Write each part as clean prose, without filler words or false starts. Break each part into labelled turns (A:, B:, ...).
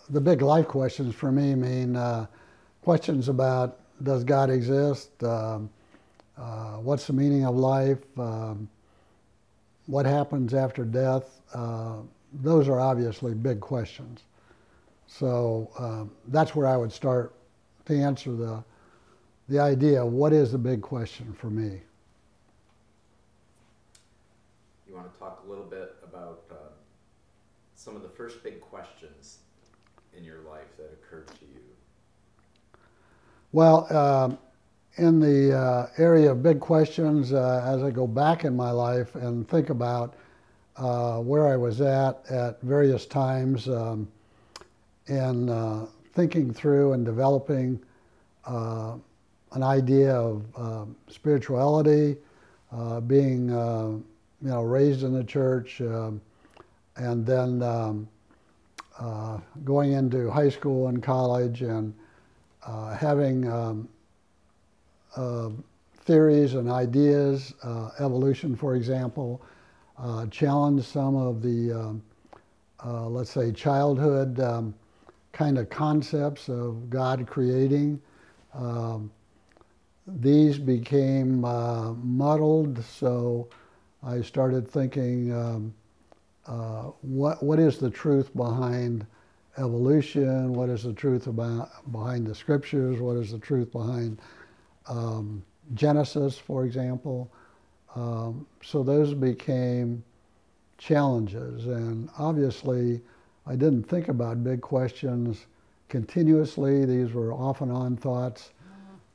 A: the big life questions for me mean questions about, does God exist? What's the meaning of life? What happens after death? Those are obviously big questions. So that's where I would start to answer the idea of what is the big question for me.
B: You want to talk a little bit about some of the first big questions in your life that occurred to you?
A: Well, in the area of big questions, as I go back in my life and think about where I was at various times, and thinking through and developing an idea of spirituality, being raised in the church, and then going into high school and college, and having theories and ideas, evolution, for example, challenge some of the, let's say, childhood kind of concepts of God creating. These became muddled, so I started thinking, what is the truth behind evolution? What is the truth behind the scriptures? What is the truth behind Genesis, for example? So those became challenges, and obviously I didn't think about big questions continuously. These were off and on thoughts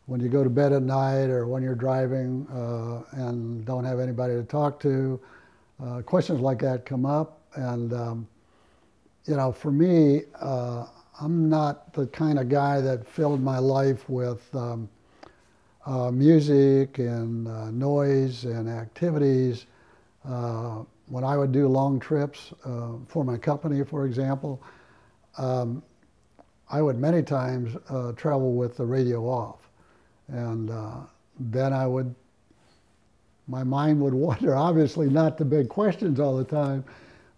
A: when you go to bed at night or when you're driving and don't have anybody to talk to. Questions like that come up, and for me, I'm not the kind of guy that filled my life with music and noise and activities. When I would do long trips for my company, for example, I would many times travel with the radio off. And then my mind would wander, obviously not to big questions all the time,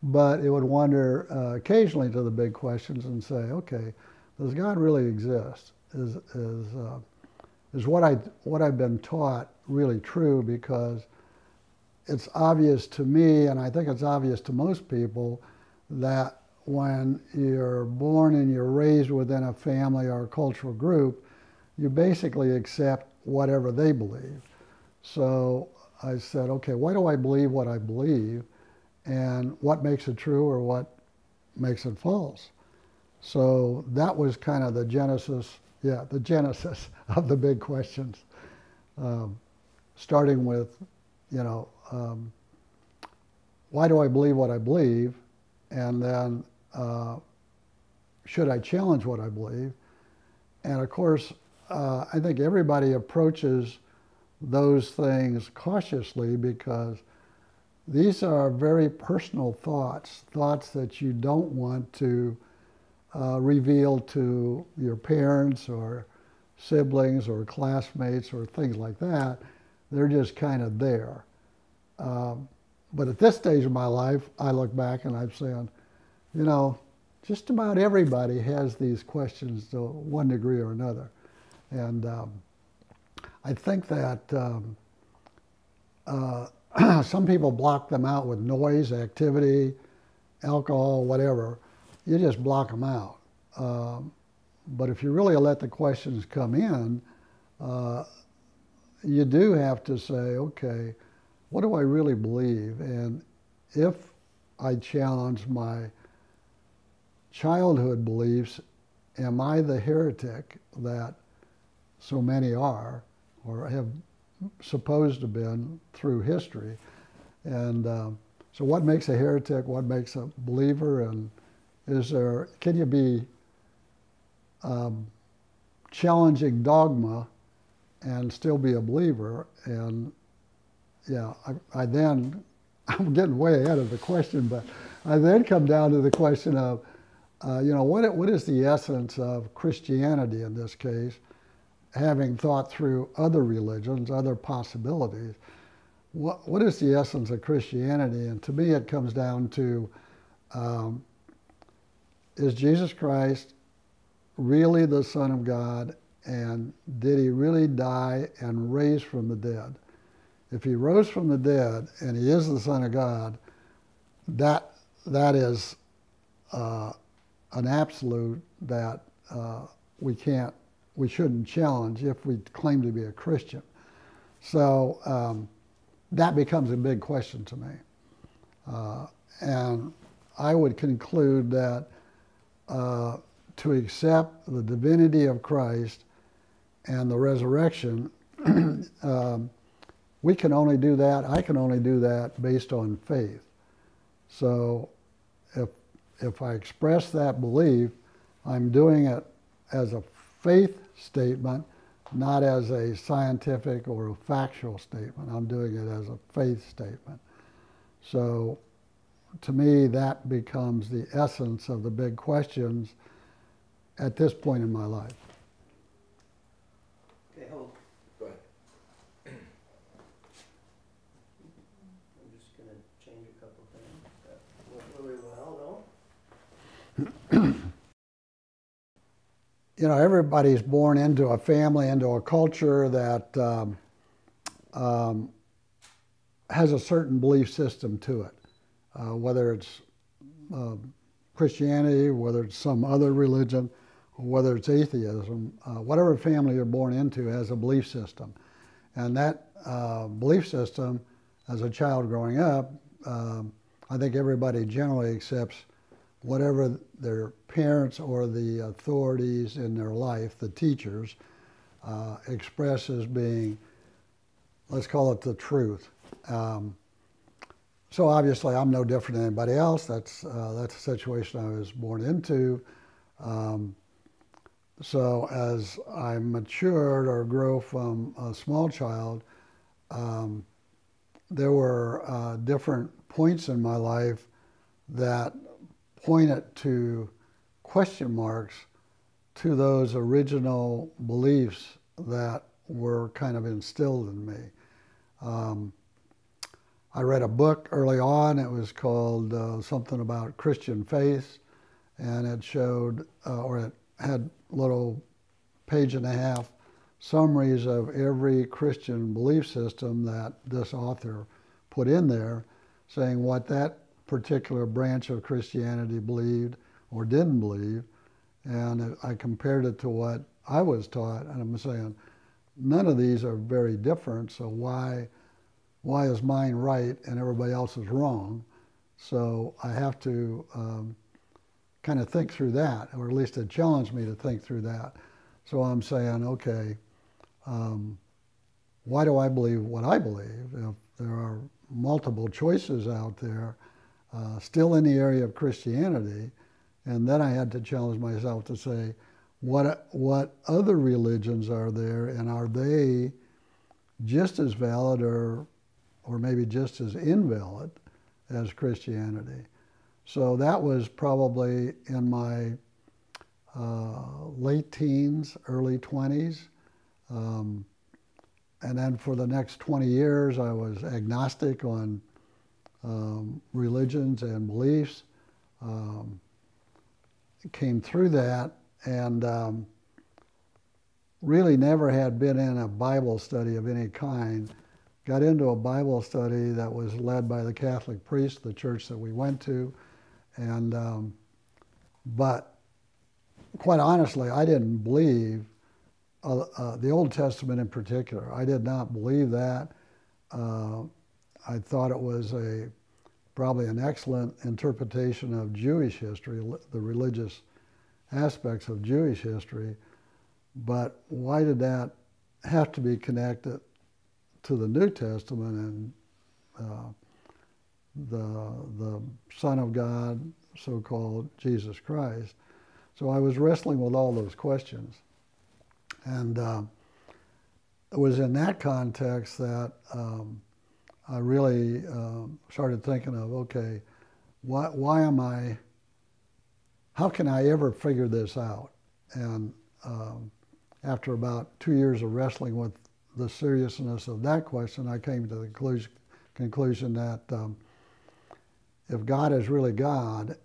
A: but it would wander occasionally to the big questions and say, okay, does God really exist? Is what I've been taught really true? Because it's obvious to me, and I think it's obvious to most people, that when you're born and you're raised within a family or a cultural group, you basically accept whatever they believe. So I said, okay, why do I believe what I believe, and what makes it true or what makes it false? So that was kind of the genesis of the big questions, starting with, why do I believe what I believe, and then should I challenge what I believe? And of course, I think everybody approaches those things cautiously, because these are very personal thoughts that you don't want to reveal to your parents or siblings or classmates or things like that. They're just kind of there. But at this stage of my life, I look back and I'm saying, just about everybody has these questions to one degree or another. And I think that some people block them out with noise, activity, alcohol, whatever. You just block them out. But if you really let the questions come in, you do have to say, okay, what do I really believe? And if I challenge my childhood beliefs, am I the heretic that so many are, or have supposed to been through history? And so what makes a heretic? What makes a believer? And can you be challenging dogma and still be a believer? And I then, I'm getting way ahead of the question, but I then come down to the question of, what is the essence of Christianity in this case, having thought through other religions, other possibilities? What is the essence of Christianity? And to me, it comes down to is Jesus Christ really the Son of God, and did he really die and raise from the dead? If he rose from the dead and he is the Son of God, that is an absolute that we shouldn't challenge if we claim to be a Christian. So that becomes a big question to me. And I would conclude that to accept the divinity of Christ and the resurrection, we can only do that, I can only do that based on faith. So if I express that belief, I'm doing it as a faith statement, not as a scientific or a factual statement. I'm doing it as a faith statement. So to me, that becomes the essence of the big questions at this point in my life.
C: Okay, hold.
B: Go ahead.
C: I'm just going to change a couple things. That went really well, though.
A: You know, everybody's born into a family, into a culture that has a certain belief system to it, whether it's Christianity, whether it's some other religion, or whether it's atheism. Whatever family you're born into has a belief system. And that belief system, as a child growing up, I think everybody generally accepts whatever their parents or the authorities in their life, the teachers, express as being, let's call it the truth. So obviously I'm no different than anybody else. That's a situation I was born into. So as I matured or grew from a small child, there were different points in my life that pointed to question marks to those original beliefs that were kind of instilled in me. I read a book early on. It was called something about Christian faith, and it showed, or it had little page and a half summaries of every Christian belief system that this author put in there, saying what that particular branch of Christianity believed or didn't believe. And I compared it to what I was taught, and I'm saying none of these are very different, so why is mine right and everybody else is wrong? So I have to kind of think through that, or at least it challenged me to think through that. So I'm saying, okay, why do I believe what I believe? If there are multiple choices out there, still in the area of Christianity, and then I had to challenge myself to say, what other religions are there, and are they just as valid or maybe just as invalid as Christianity? So that was probably in my late teens, early 20s. And then for the next 20 years, I was agnostic on religions and beliefs. Came through that, and really never had been in a Bible study of any kind. Got into a Bible study that was led by the Catholic priest, the church that we went to, and but quite honestly, I didn't believe the Old Testament in particular. I did not believe that. I thought it was probably an excellent interpretation of Jewish history, the religious aspects of Jewish history, but why did that have to be connected to the New Testament and the Son of God, so-called Jesus Christ? So I was wrestling with all those questions. And it was in that context that I really started thinking of, okay, why am I, how can I ever figure this out? And after about 2 years of wrestling with the seriousness of that question, I came to the conclusion that if God is really God,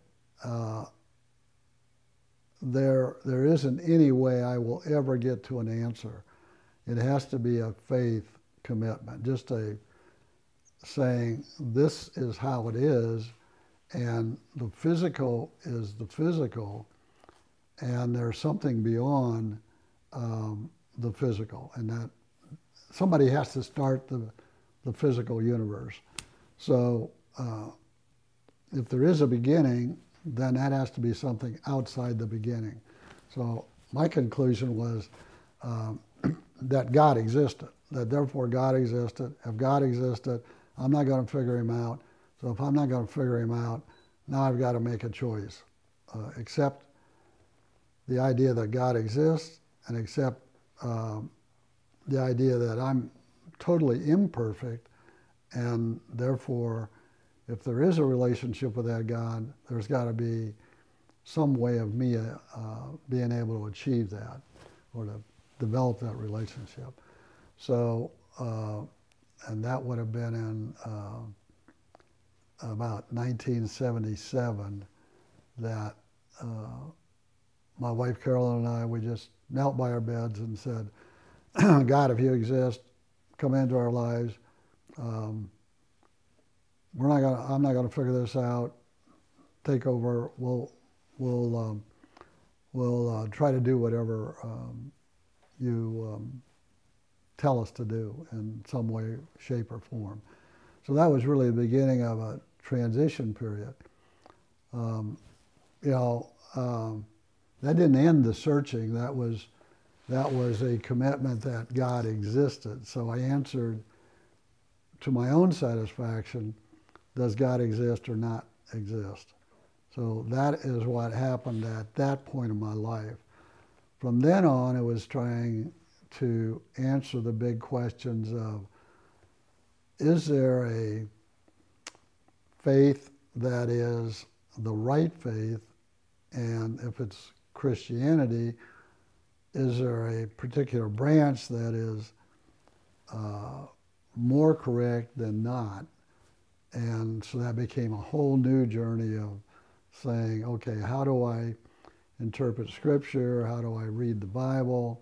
A: there isn't any way I will ever get to an answer. It has to be a faith commitment, just a saying this is how it is, and the physical is the physical, and there's something beyond the physical, and that somebody has to start the physical universe. So if there is a beginning, then that has to be something outside the beginning. So my conclusion was that God existed, that therefore God existed. If God existed, I'm not going to figure him out. So if I'm not going to figure him out, now I've got to make a choice. Accept the idea that God exists, and accept the idea that I'm totally imperfect, and therefore, if there is a relationship with that God, there's got to be some way of me being able to achieve that, or to develop that relationship. So, and that would have been in about 1977 that my wife Carolyn and I, we just knelt by our beds and said, God, if you exist, come into our lives. I'm not gonna figure this out. Take over. We'll try to do whatever you tell us to do in some way, shape, or form. So that was really the beginning of a transition period. That didn't end the searching. That was a commitment that God existed. So I answered to my own satisfaction, does God exist or not exist? So that is what happened at that point in my life. From then on, it was trying to answer the big questions of, is there a faith that is the right faith? And if it's Christianity, is there a particular branch that is more correct than not? And so that became a whole new journey of saying, okay, how do I interpret Scripture? How do I read the Bible?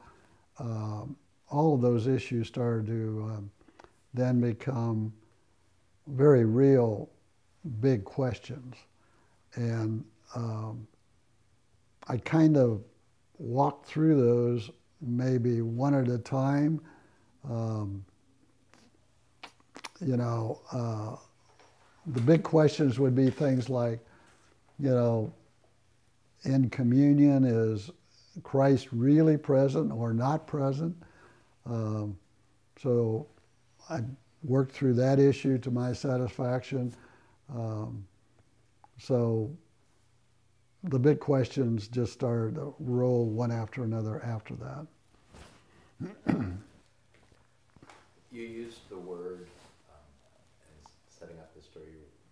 A: All of those issues started to then become very real, big questions. And I kind of walked through those maybe one at a time. The big questions would be things like, in communion, is Christ really present or not present? So I worked through that issue to my satisfaction. So the big questions just started to roll one after another after that.
B: You used the word, as setting up the story,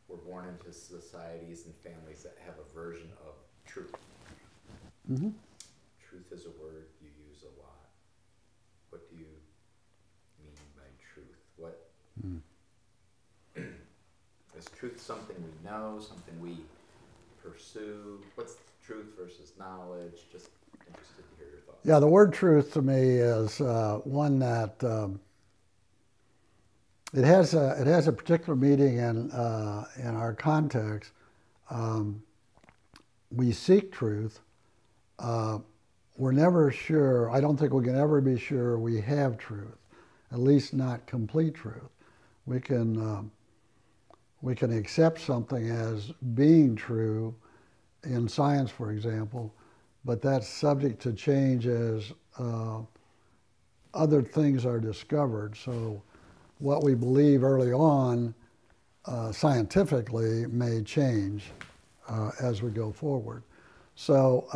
B: we're born into societies and families that have a version of truth.
A: Mm-hmm.
B: Truth is a word you use a lot. What do you mean by truth? What is truth? Something we know, something we pursue? What's truth versus knowledge? Just interested to hear your thoughts.
A: Yeah, the word truth to me is one that it has a particular meaning in our context. We seek truth. We're never sure. I don't think we can ever be sure we have truth, at least not complete truth. We can accept something as being true in science, for example, but that's subject to change as other things are discovered. So what we believe early on scientifically may change as we go forward. So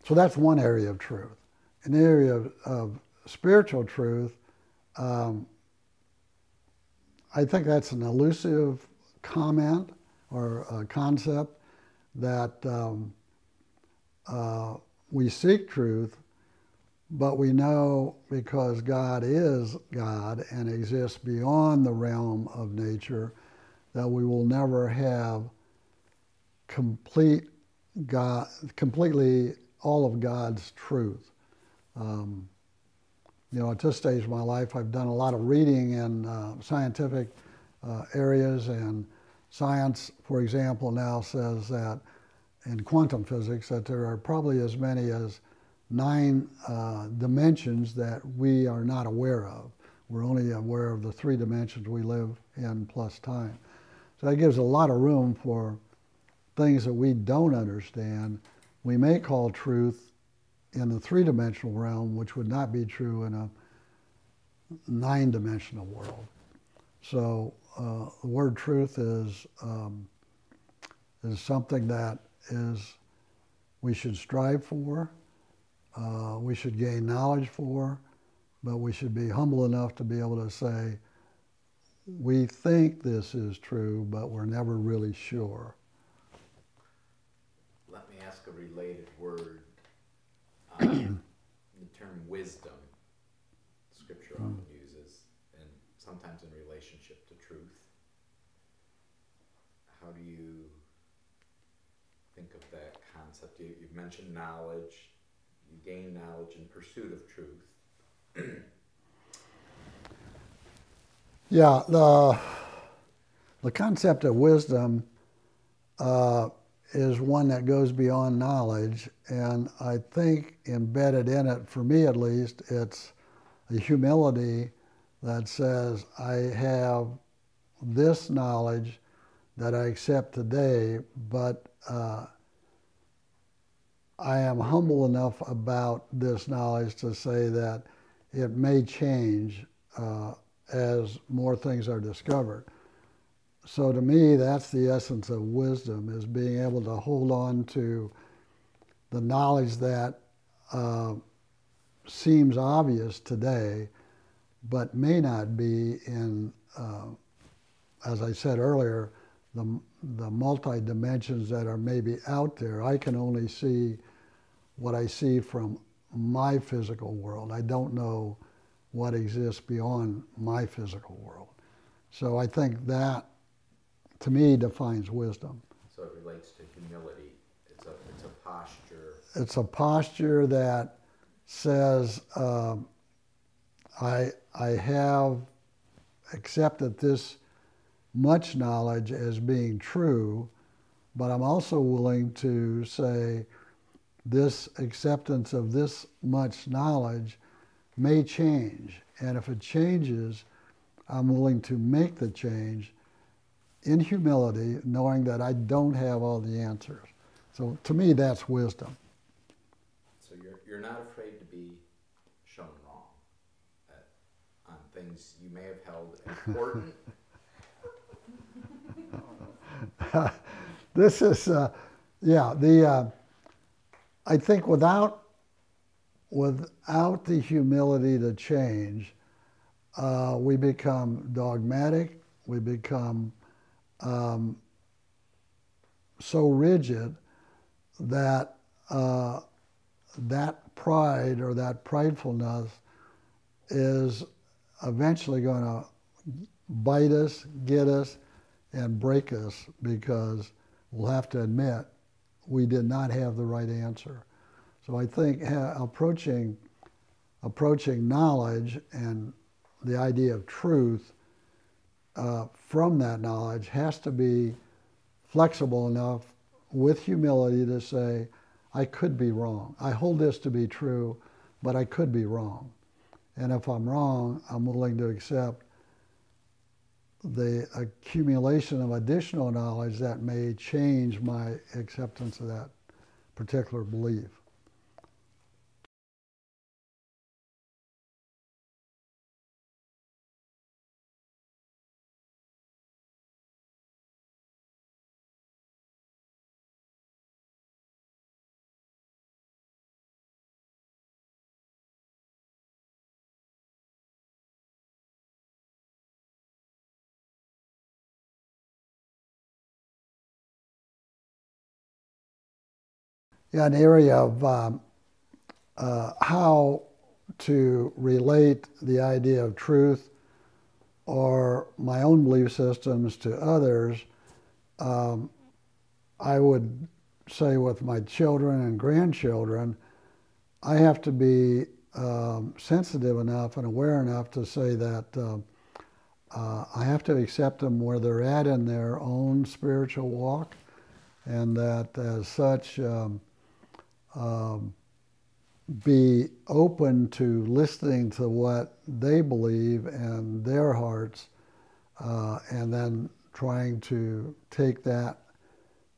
A: that's one area of truth. An area of spiritual truth, I think that's an elusive comment or a concept that we seek truth, but we know because God is God and exists beyond the realm of nature that we will never have complete God, completely all of God's truth. You know, at this stage of my life, I've done a lot of reading in scientific areas, and science, for example, now says that in quantum physics that there are probably as many as 9 dimensions that we are not aware of. We're only aware of the 3 dimensions we live in plus time. So that gives a lot of room for things that we don't understand. We may call truth in the 3-dimensional realm, which would not be true in a 9-dimensional world. So the word truth is something that we should strive for, we should gain knowledge for, but we should be humble enough to be able to say, we think this is true, but we're never really sure.
B: Let me ask a related word. The term wisdom, Scripture often uses, and sometimes in relationship to truth. How do you think of that concept? You've mentioned knowledge. You gain knowledge in pursuit of truth.
A: Yeah, the concept of wisdom is one that goes beyond knowledge, and I think embedded in it, for me at least, it's a humility that says, I have this knowledge that I accept today, but I am humble enough about this knowledge to say that it may change as more things are discovered. So to me, that's the essence of wisdom, is being able to hold on to the knowledge that seems obvious today, but may not be in, as I said earlier, the multi-dimensions that are maybe out there. I can only see what I see from my physical world. I don't know what exists beyond my physical world. So I think that, to me, defines wisdom.
B: So it relates to humility. It's a posture.
A: It's a posture that says, I have accepted this much knowledge as being true, but I'm also willing to say this acceptance of this much knowledge may change. And if it changes, I'm willing to make the change in humility, knowing that I don't have all the answers. So to me, that's wisdom.
B: So you're not afraid to be shown wrong on things you may have held important.
A: This is, I think without the humility to change, we become dogmatic, we become so rigid that that pride or that pridefulness is eventually going to bite us, get us, and break us, because we'll have to admit we did not have the right answer. So I think approaching knowledge and the idea of truth from that knowledge has to be flexible enough with humility to say, I could be wrong. I hold this to be true, but I could be wrong. And if I'm wrong, I'm willing to accept the accumulation of additional knowledge that may change my acceptance of that particular belief. Yeah, an area of how to relate the idea of truth or my own belief systems to others, I would say with my children and grandchildren, I have to be sensitive enough and aware enough to say that I have to accept them where they're at in their own spiritual walk, and that as such be open to listening to what they believe and their hearts, and then trying to take that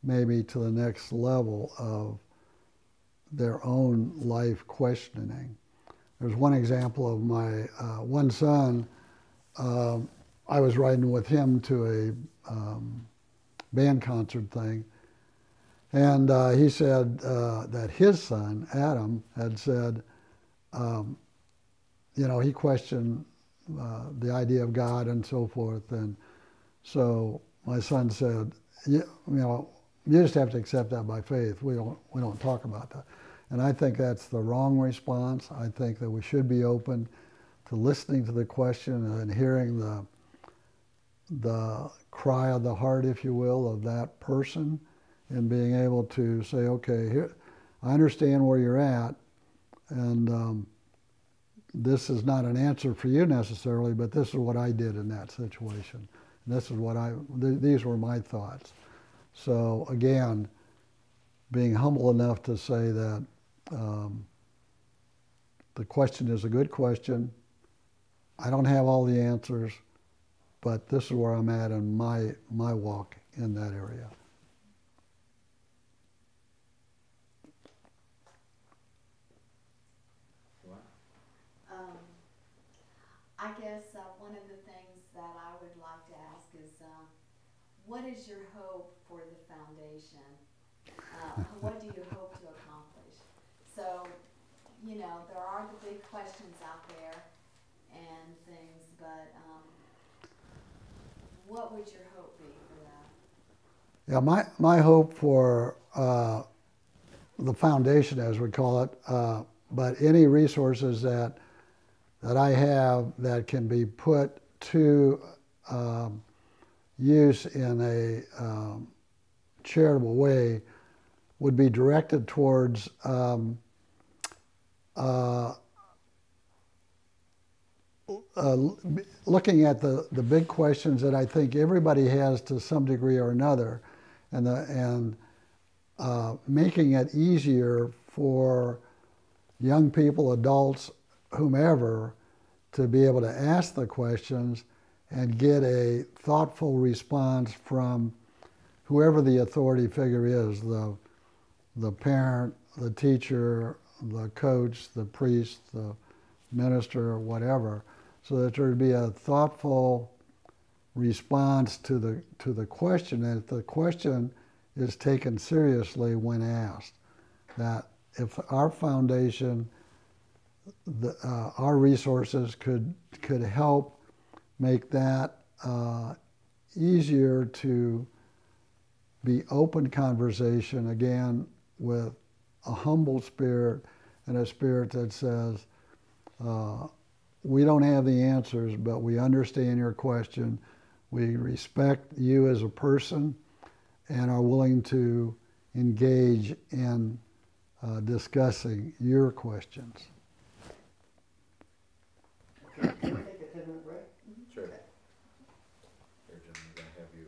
A: maybe to the next level of their own life questioning. There's one example of my one son. I was riding with him to a band concert thing, and he said that his son, Adam, had said, he questioned the idea of God and so forth. And so my son said, you just have to accept that by faith. We don't talk about that. And I think that's the wrong response. I think that we should be open to listening to the question and hearing the cry of the heart, if you will, of that person, and being able to say, okay, here, I understand where you're at, and this is not an answer for you necessarily, but this is what I did in that situation. And this is what these were my thoughts. So again, being humble enough to say that the question is a good question. I don't have all the answers, but this is where I'm at in my walk in that area.
D: I guess one of the things that I would like to ask is, what is your hope for the foundation? What do you hope to accomplish? So, there are the big questions out there and things, but what would your hope be for that?
A: Yeah, my hope for the foundation, as we call it, but any resources that I have that can be put to use in a charitable way would be directed towards looking at the big questions that I think everybody has to some degree or another, and making it easier for young people, adults, whomever, to be able to ask the questions and get a thoughtful response from whoever the authority figure is, the parent, the teacher, the coach, the priest, the minister, or whatever, so that there would be a thoughtful response to the question, and if the question is taken seriously when asked. That if our foundation, our resources could help make that easier to be open conversation, again, with a humble spirit and a spirit that says, we don't have the answers, but we understand your question. We respect you as a person and are willing to engage in discussing your questions.
C: Okay, can we take a 10-minute break?
B: Sure. Here, Jim, we're going to have you.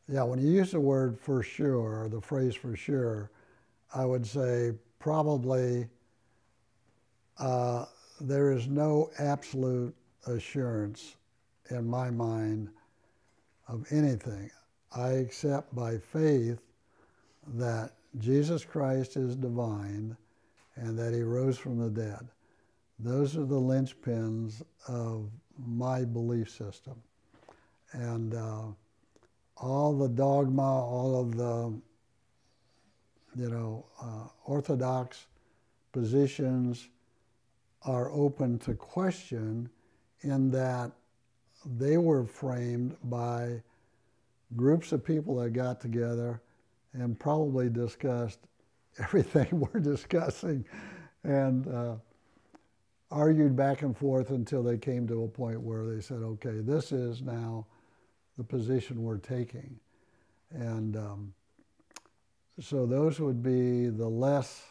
A: Yeah, when you use the word for sure, or the phrase for sure, I would say probably there is no absolute assurance in my mind of anything. I accept by faith that Jesus Christ is divine and that he rose from the dead. Those are the linchpins of my belief system. And all the dogma, all of the, orthodox positions are open to question in that they were framed by groups of people that got together and probably discussed everything we're discussing and argued back and forth until they came to a point where they said, okay, this is now the position we're taking. And so those would be the less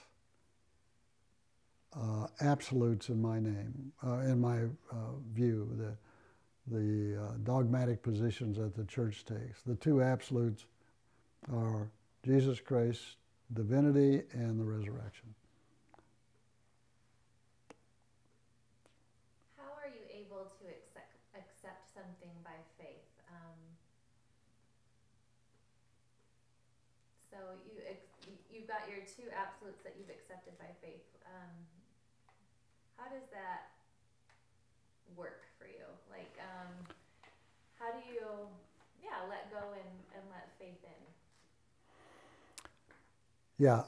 A: absolutes in my name, in my view, the dogmatic positions that the church takes. The two absolutes are Jesus Christ's divinity and the resurrection.
E: How are you able to accept something by faith? So you've got your two absolutes that you've accepted by faith. How does that work for you? Like, how do you, let go and let faith in?
A: Yeah,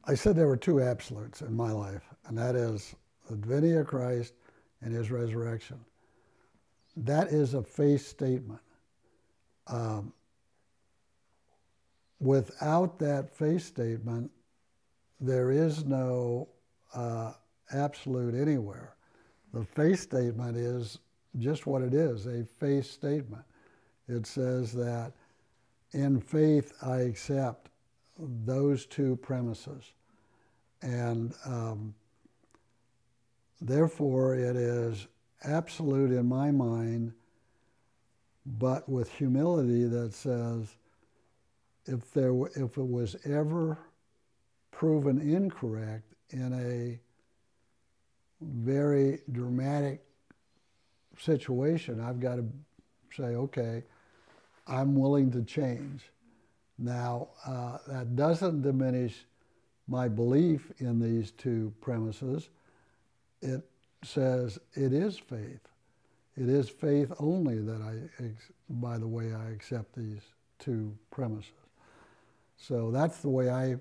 A: I said there were two absolutes in my life, and that is the divinity of Christ and his resurrection. That is a faith statement. Without that faith statement, there is no absolute anywhere. The faith statement is just what it is, a faith statement. It says that in faith I accept those two premises. And therefore it is absolute in my mind, but with humility that says, if it was ever proven incorrect in a very dramatic situation, I've got to say, okay, I'm willing to change. Now, that doesn't diminish my belief in these two premises. It says it is faith. It is faith only that by the way I accept these two premises. So that's the way I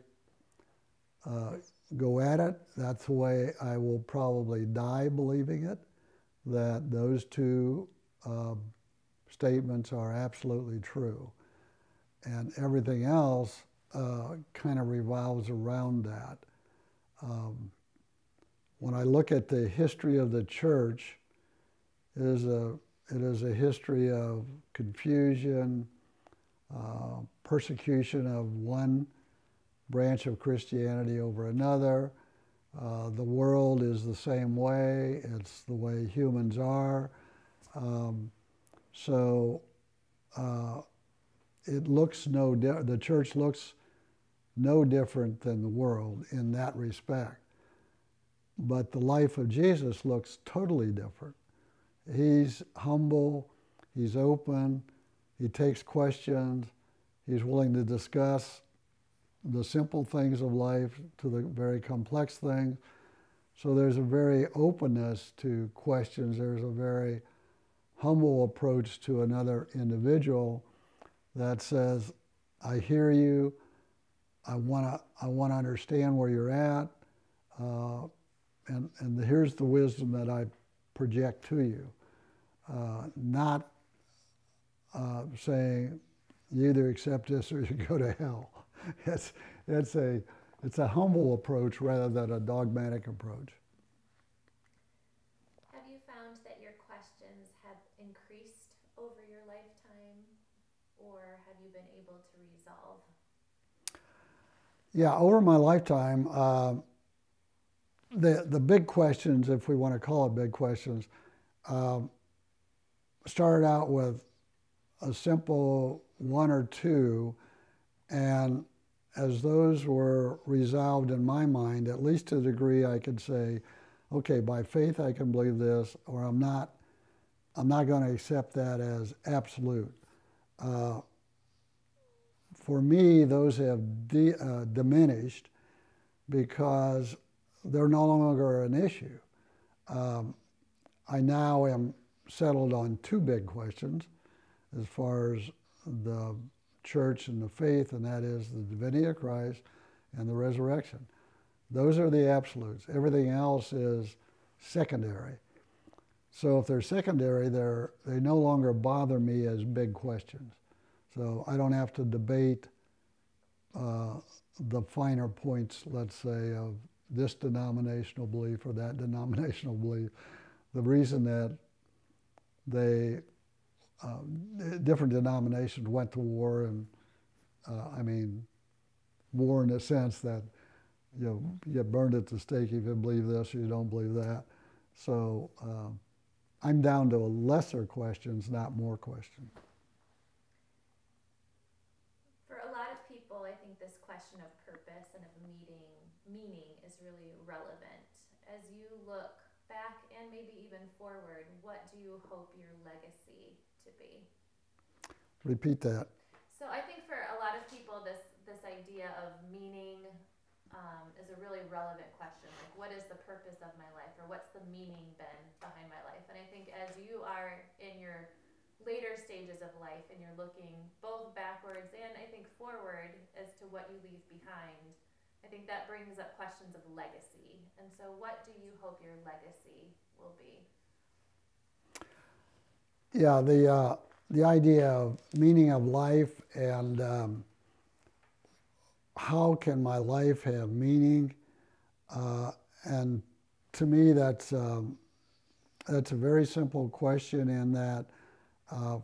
A: go at it. That's the way I will probably die believing it, that those two statements are absolutely true. And everything else kind of revolves around that. When I look at the history of the church, it is a history of confusion, persecution of one branch of Christianity over another. The world is the same way. It's the way humans are. So the church looks no different than the world in that respect. But the life of Jesus looks totally different. He's humble, he's open, he takes questions, he's willing to discuss the simple things of life to the very complex things. So there's a very openness to questions. There's a very humble approach to another individual that says, I hear you, I want to understand where you're at, and here's the wisdom that I project to you. Not saying you either accept this or you go to hell. It's a humble approach rather than a dogmatic approach.
E: Have you found that your questions have increased over your lifetime, or have you been able to resolve?
A: Yeah, over my lifetime, the big questions, if we want to call it big questions, started out with a simple one or two, and as those were resolved in my mind, at least to the degree I could say, okay, by faith I can believe this, or I'm not going to accept that as absolute. For me, those have diminished because they're no longer an issue. I now am settled on two big questions as far as the church and the faith, and that is the divinity of Christ and the resurrection. Those are the absolutes. Everything else is secondary. So if they're secondary, they no longer bother me as big questions. So I don't have to debate the finer points, let's say, of this denominational belief or that denominational belief. The reason that different denominations went to war, and I mean, war in the sense that you get burned at the stake if you believe this or you don't believe that. So I'm down to lesser questions, not more questions.
E: For a lot of people, I think this question of purpose and of meaning is really relevant. As you look back and maybe even forward, what do you hope your legacy to be?
A: Repeat that.
E: So I think for a lot of people, this idea of meaning is a really relevant question. Like, what is the purpose of my life, or what's the meaning been behind my life? And I think as you are in your later stages of life and you're looking both backwards and I think forward as to what you leave behind, I think that brings up questions of legacy. And so what do you hope your legacy will be?
A: Yeah, the idea of meaning of life and how can my life have meaning? And to me, that's a very simple question in that,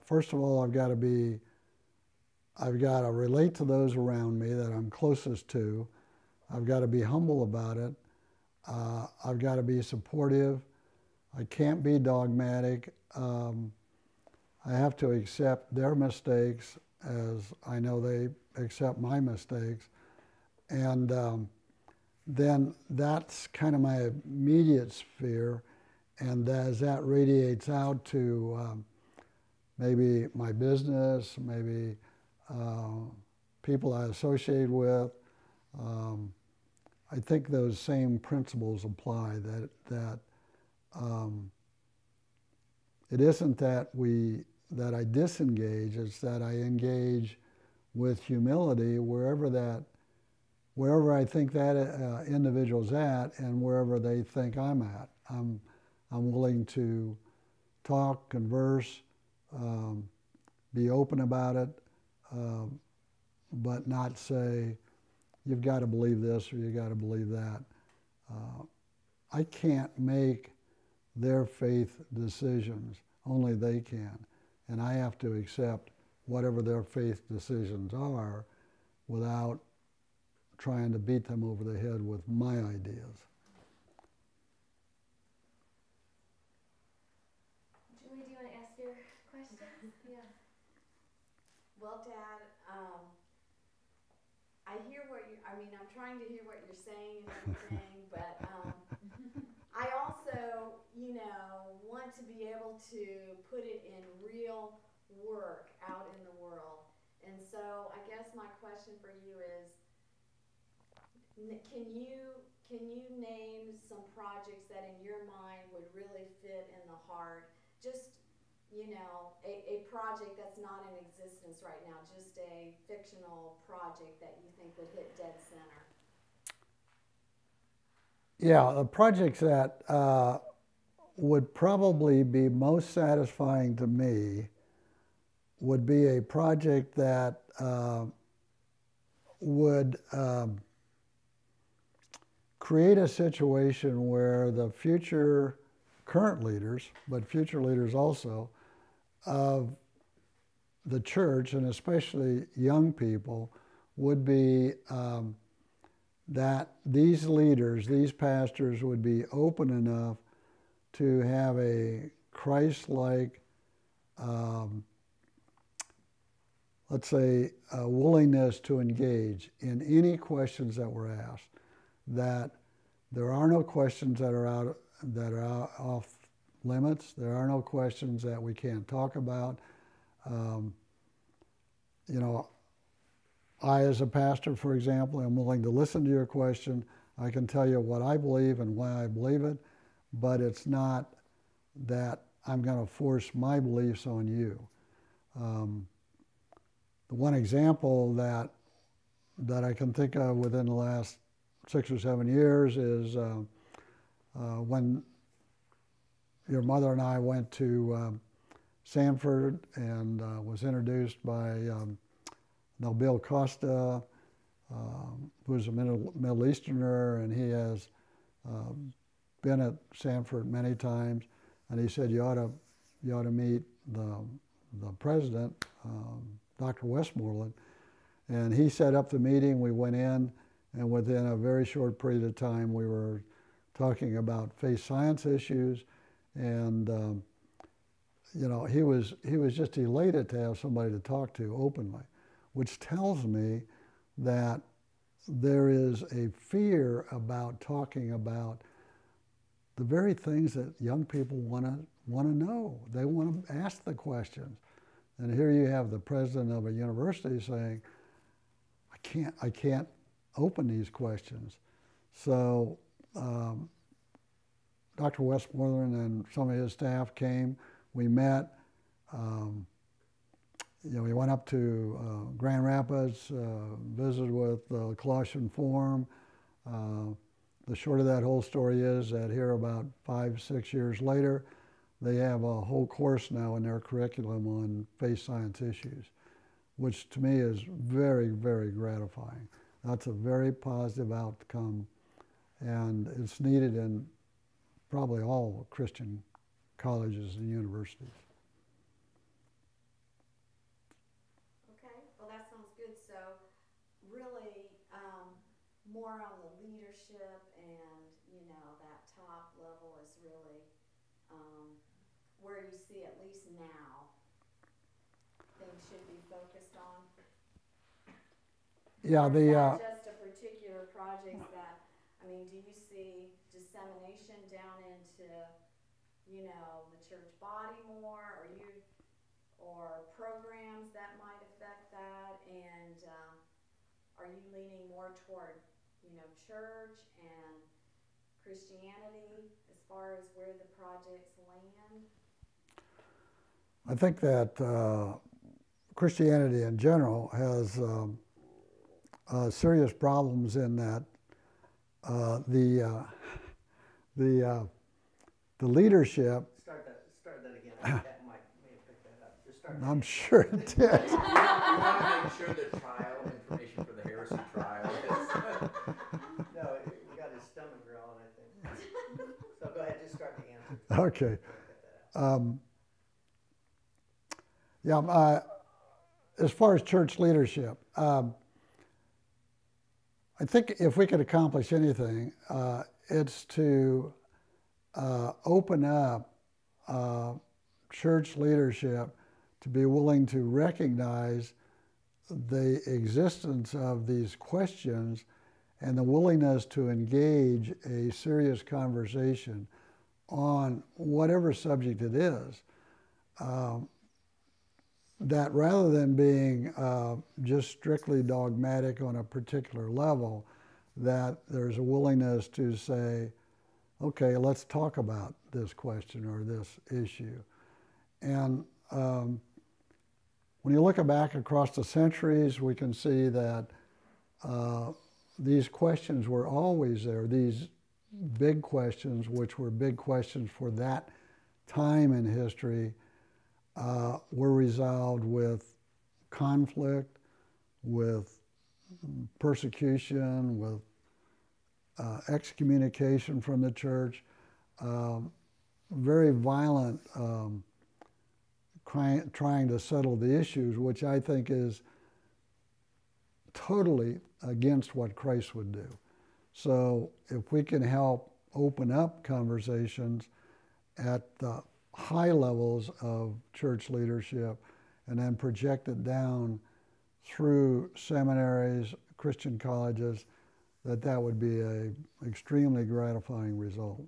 A: first of all, I've got to relate to those around me that I'm closest to. I've got to be humble about it. I've got to be supportive. I can't be dogmatic. I have to accept their mistakes as I know they accept my mistakes. And then that's kind of my immediate sphere. And as that radiates out to maybe my business, maybe people I associate with, I think those same principles apply, that it isn't that I disengage, it's that I engage with humility wherever I think that individual's at and wherever they think I'm at. I'm willing to talk, converse, be open about it, but not say, you've got to believe this or you got to believe that. I can't make their faith decisions. Only they can. And I have to accept whatever their faith decisions are without trying to beat them over the head with my ideas.
E: Julie, do you want to ask your question? Yeah.
D: Well, Dad, I'm trying to hear what you're saying and everything, but I also, want to be able to put it in real work out in the world. And so I guess my question for you is, can you name some projects that in your mind would really fit in the heart? Just, a project that's not in existence right now, just a fictional project that you think would hit dead center.
A: Yeah, the projects that would probably be most satisfying to me would be a project that would create a situation where the current leaders, but future leaders also, of the church, and especially young people, would be that these leaders, these pastors, would be open enough to have a Christ-like, let's say, a willingness to engage in any questions that were asked. That there are no questions that are off limits. There are no questions that we can't talk about. I, as a pastor, for example, am willing to listen to your question. I can tell you what I believe and why I believe it, but it's not that I'm going to force my beliefs on you. The one example that I can think of within the last 6 or 7 years is when your mother and I went to Sanford and was introduced by Nabil Costa, who's a Middle Easterner, and he has been at Sanford many times. And he said, you ought to meet the president, Dr. Westmoreland. And he set up the meeting. We went in, and within a very short period of time, we were talking about faith science issues. And you know, he was just elated to have somebody to talk to openly, which tells me that there is a fear about talking about the very things that young people want to know. They want to ask the questions. And here you have the president of a university saying, I can't open these questions. So Dr. Westmoreland and some of his staff came. We met. You know, we went up to Grand Rapids, visited with the Colossian Forum. The short of that whole story is that here, about 5, 6 years later, they have a whole course now in their curriculum on faith science issues, which to me is very, very gratifying. That's a very positive outcome, and it's needed in probably all Christian colleges and universities.
D: Okay, well that sounds good. So really more on the leadership and, you know, that top level is really where you see at least now things should be focused on.
A: Yeah,
D: Or is
A: the
D: that just a particular project that, I mean, do you see dissemination down into, you know, the church body more, or programs that might affect that, and are you leaning more toward, you know, church and Christianity as far as where the projects land?
A: I think that Christianity in general has serious problems in that the leadership.
C: Start that again. That may have picked that up. Just start.
A: I'm sure it did.
B: You want to make sure the trial information for the heresy trial is.
C: No, he got his stomach growling, I think. So go ahead, just start the answer.
A: Okay. Yeah, as far as church leadership, I think if we could accomplish anything, it's to open up church leadership to be willing to recognize the existence of these questions and the willingness to engage a serious conversation on whatever subject it is. That rather than being just strictly dogmatic on a particular level, that there's a willingness to say, okay, let's talk about this question or this issue. And when you look back across the centuries, we can see that these questions were always there. These big questions, which were big questions for that time in history, were resolved with conflict, with persecution, with excommunication from the church, very violent trying to settle the issues, which I think is totally against what Christ would do. So if we can help open up conversations at the high levels of church leadership and then project it down through seminaries, Christian colleges, that would be an extremely gratifying result.